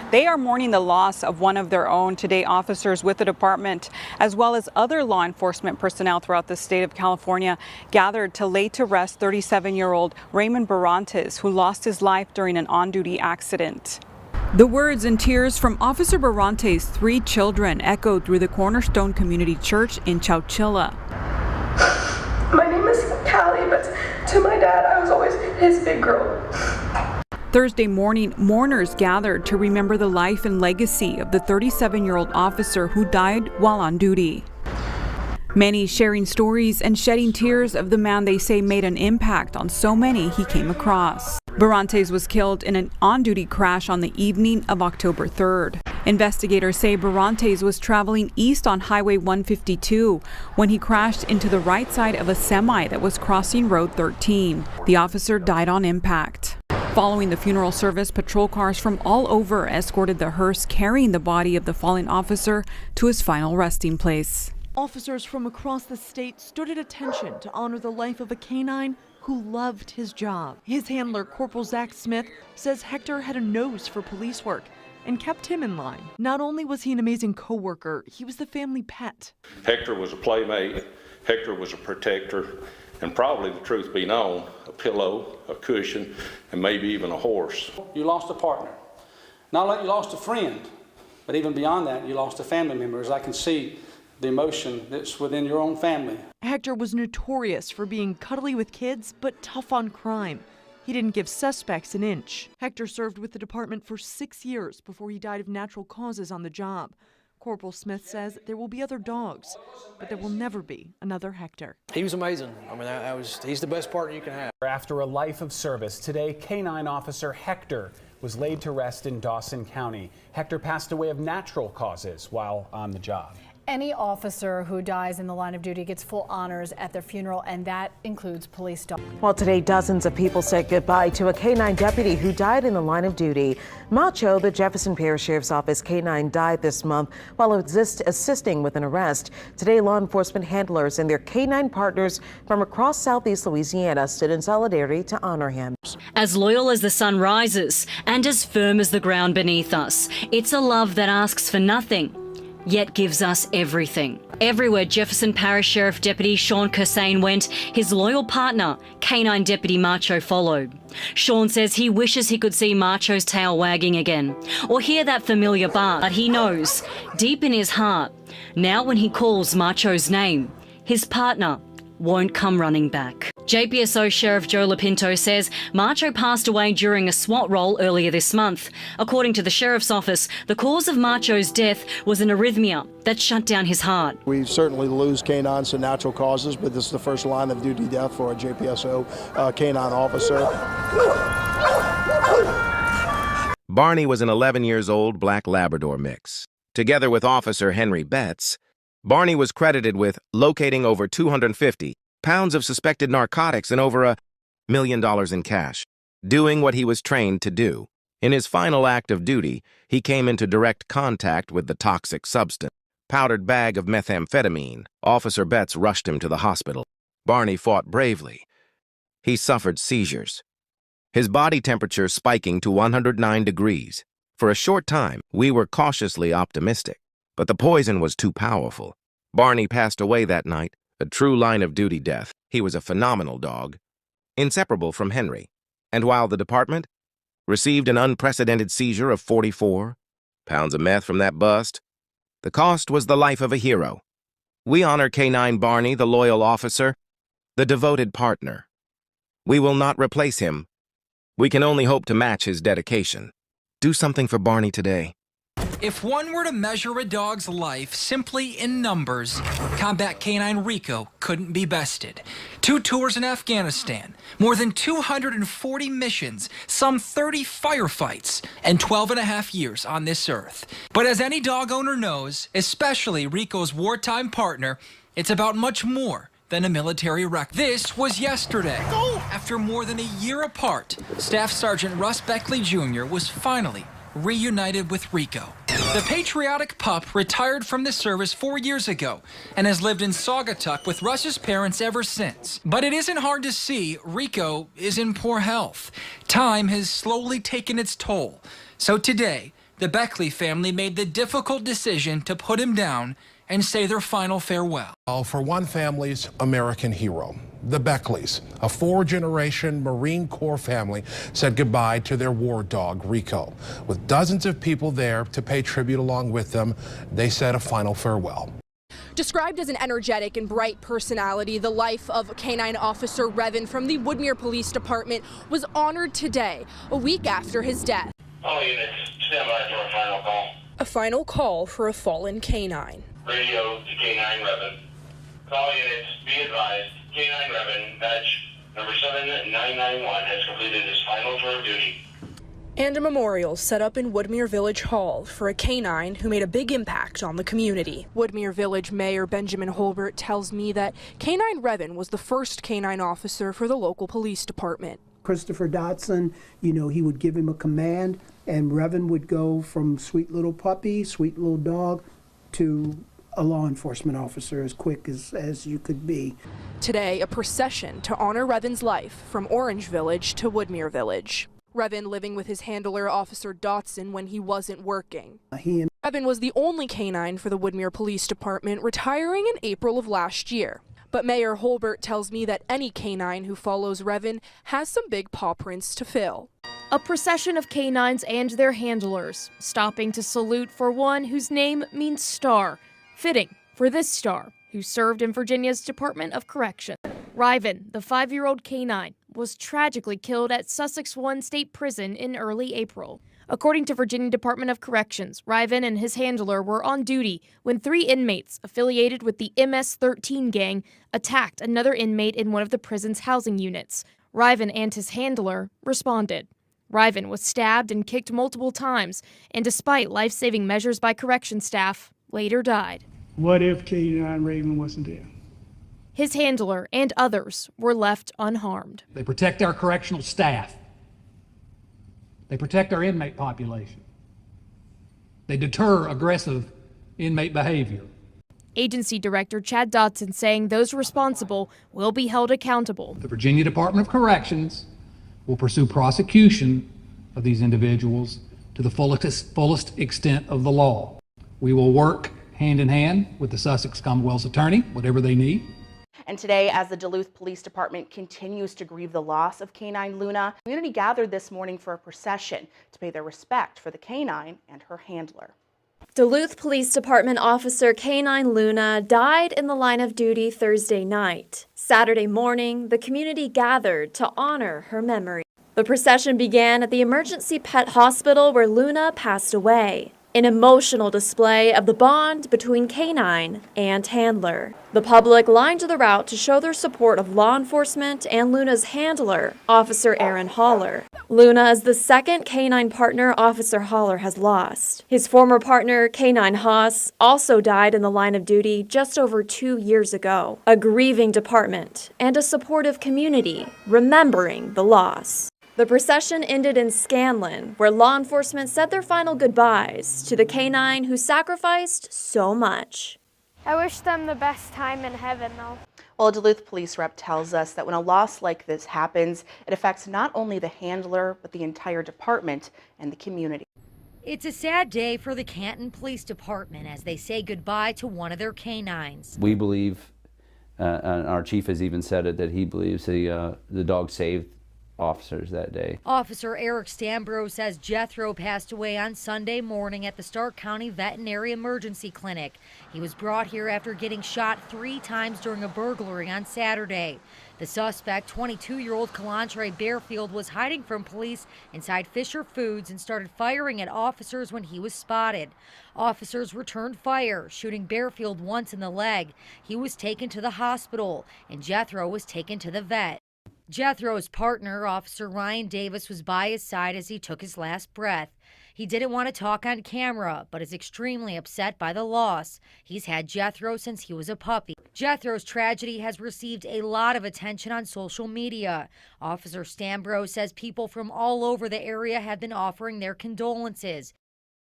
They are mourning the loss of one of their own. Today, officers with the department, as well as other law enforcement personnel throughout the state of California, gathered to lay to rest 37-year-old Raymond Barontes, who lost his life during an on-duty accident. The words and tears from Officer Barontes' 3 children echoed through the Cornerstone Community Church in Chowchilla. My name is Callie, but to my dad, I was always his big girl. Thursday morning, mourners gathered to remember the life and legacy of the 37-year-old officer who died while on duty. Many sharing stories and shedding tears of the man they say made an impact on so many he came across. Barontes was killed in an on-duty crash on the evening of October 3rd. Investigators say Barontes was traveling east on Highway 152 when he crashed into the right side of a semi that was crossing Road 13. The officer died on impact. Following the funeral service, patrol cars from all over escorted the hearse carrying the body of the fallen officer to his final resting place. Officers from across the state stood at attention to honor the life of a K-9 who loved his job. His handler, Corporal Zach Smith, says Hector had a nose for police work and kept him in line. Not only was he an amazing co-worker, he was the family pet. Hector was a playmate, Hector was a protector, and probably, the truth be known, a pillow, a cushion, and maybe even a horse. You lost a partner. Not only you lost a friend, but even beyond that, you lost a family member. As I can see the emotion that's within your own family. Hector was notorious for being cuddly with kids, but tough on crime. He didn't give suspects an inch. Hector served with the department for 6 years before he died of natural causes on the job. Corporal Smith says there will be other dogs, but there will never be another Hector. He was amazing. I mean, he's the best partner you can have. After a life of service, today K-9 officer Hector was laid to rest in Dawson County. Hector passed away of natural causes while on the job. Any officer who dies in the line of duty gets full honors at their funeral, and that includes police dogs. Well, today dozens of people said goodbye to a K-9 deputy who died in the line of duty. Macho, the Jefferson Parish Sheriff's Office K-9, died this month while assisting with an arrest. Today, law enforcement handlers and their K-9 partners from across Southeast Louisiana stood in solidarity to honor him. As loyal as the sun rises and as firm as the ground beneath us, it's a love that asks for nothing, yet gives us everything. Everywhere Jefferson Parish Sheriff Deputy Sean Kersane went, his loyal partner, K-9 Deputy Macho, followed. Sean says he wishes he could see Macho's tail wagging again, or hear that familiar bark, but he knows, deep in his heart, now when he calls Macho's name, his partner won't come running back. JPSO Sheriff Joe Lapinto says Macho passed away during a SWAT role earlier this month. According to the Sheriff's Office, the cause of Macho's death was an arrhythmia that shut down his heart. We certainly lose K-9s to natural causes, but this is the first line of duty death for a JPSO K-9 officer. Barney was an 11-year-old black Labrador mix. Together with Officer Henry Betts, Barney was credited with locating over 250 pounds of suspected narcotics and over $1 million in cash, doing what he was trained to do. In his final act of duty, he came into direct contact with the toxic substance, powdered bag of methamphetamine. Officer Betts rushed him to the hospital. Barney fought bravely. He suffered seizures, his body temperature spiking to 109 degrees. For a short time, we were cautiously optimistic, but the poison was too powerful. Barney passed away that night, a true line-of-duty death. He was a phenomenal dog, inseparable from Henry. And while the department received an unprecedented seizure of 44 pounds of meth from that bust, the cost was the life of a hero. We honor K-9 Barney, the loyal officer, the devoted partner. We will not replace him. We can only hope to match his dedication. Do something for Barney today. If one were to measure a dog's life simply in numbers, Combat K-9 Rico couldn't be bested. 2 tours in Afghanistan, more than 240 missions, some 30 firefights, and 12.5 years on this earth. But as any dog owner knows, especially Rico's wartime partner, it's about much more than a military record. This was yesterday. After more than a year apart, Staff Sergeant Russ Beckley Jr. was finally reunited with Rico. The patriotic pup retired from the service 4 years ago and has lived in Saugatuck with Russ's parents ever since. But it isn't hard to see Rico is in poor health. Time has slowly taken its toll. So today, The Beckley family made the difficult decision to put him down and say their final farewell. For one family's American hero, the Beckleys, a 4-generation Marine Corps family, said goodbye to their war dog, Rico. With dozens of people there to pay tribute along with them, they said a final farewell. Described as an energetic and bright personality, the life of K-9 Officer Revan from the Woodmere Police Department was honored today, a week after his death. All units, stand by for a final call. A final call for a fallen K-9. Radio to K-9 Revan. Call units, be advised, K-9 Revan, badge number 7991, has completed his final tour of duty. And a memorial set up in Woodmere Village Hall for a K-9 who made a big impact on the community. Woodmere Village Mayor Benjamin Holbert tells me that K-9 Revan was the first K-9 officer for the local police department. Christopher Dotson, you know, he would give him a command, and Revan would go from sweet little puppy, sweet little dog, to a law enforcement officer as quick as you could be. Today, a procession to honor Revan's life from Orange Village to Woodmere Village. Revan living with his handler, Officer Dotson, when he wasn't working. Revan was the only K-9 for the Woodmere Police Department, retiring in April of last year. But Mayor Holbert tells me that any K-9 who follows Revan has some big paw prints to fill. A procession of K-9s and their handlers, stopping to salute for one whose name means star, fitting for this star, who served in Virginia's Department of Correction. Ryven, the 5-year-old K-9, was tragically killed at Sussex One State Prison in early April. According to Virginia Department of Corrections, Ryven and his handler were on duty when 3 inmates affiliated with the MS-13 gang attacked another inmate in one of the prison's housing units. Ryven and his handler responded. Ryven was stabbed and kicked multiple times, and despite life-saving measures by correction staff, later died. What if K-9 Revan wasn't there? His handler and others were left unharmed. They protect our correctional staff. They protect our inmate population. They deter aggressive inmate behavior. Agency Director Chad Dodson saying those responsible will be held accountable. The Virginia Department of Corrections will pursue prosecution of these individuals to the fullest extent of the law. We will work hand in hand with the Sussex Commonwealth's attorney, whatever they need. And today, as the Duluth Police Department continues to grieve the loss of K-9 Luna, the community gathered this morning for a procession to pay their respect for the K-9 and her handler. Duluth Police Department officer K-9 Luna died in the line of duty Thursday night. Saturday morning, the community gathered to honor her memory. The procession began at the emergency pet hospital where Luna passed away. An emotional display of the bond between K-9 and handler. The public lined the route to show their support of law enforcement and Luna's handler, Officer Aaron Haller. Luna is the second K-9 partner Officer Haller has lost. His former partner, K-9 Haas, also died in the line of duty just over 2 years ago. A grieving department and a supportive community remembering the loss. The procession ended in Scanlon, where law enforcement said their final goodbyes to the K-9 who sacrificed so much. I wish them the best time in heaven, though. Well, a Duluth police rep tells us that when a loss like this happens, it affects not only the handler, but the entire department and the community. It's a sad day for the Canton Police Department as they say goodbye to one of their K-9s. We believe, and our chief has even said it, that he believes the dog saved officers that day. Officer Eric Stambro says Jethro passed away on Sunday morning at the Stark County Veterinary Emergency Clinic. He was brought here after getting shot 3 times during a burglary on Saturday. The suspect, 22-year-old Kalantre Bearfield, was hiding from police inside Fisher Foods and started firing at officers when he was spotted. Officers returned fire, shooting Bearfield once in the leg. He was taken to the hospital, and Jethro was taken to the vet. Jethro's partner, Officer Ryan Davis, was by his side as he took his last breath. He didn't want to talk on camera, but is extremely upset by the loss. He's had Jethro since he was a puppy. Jethro's tragedy has received a lot of attention on social media. Officer Stambro says people from all over the area have been offering their condolences.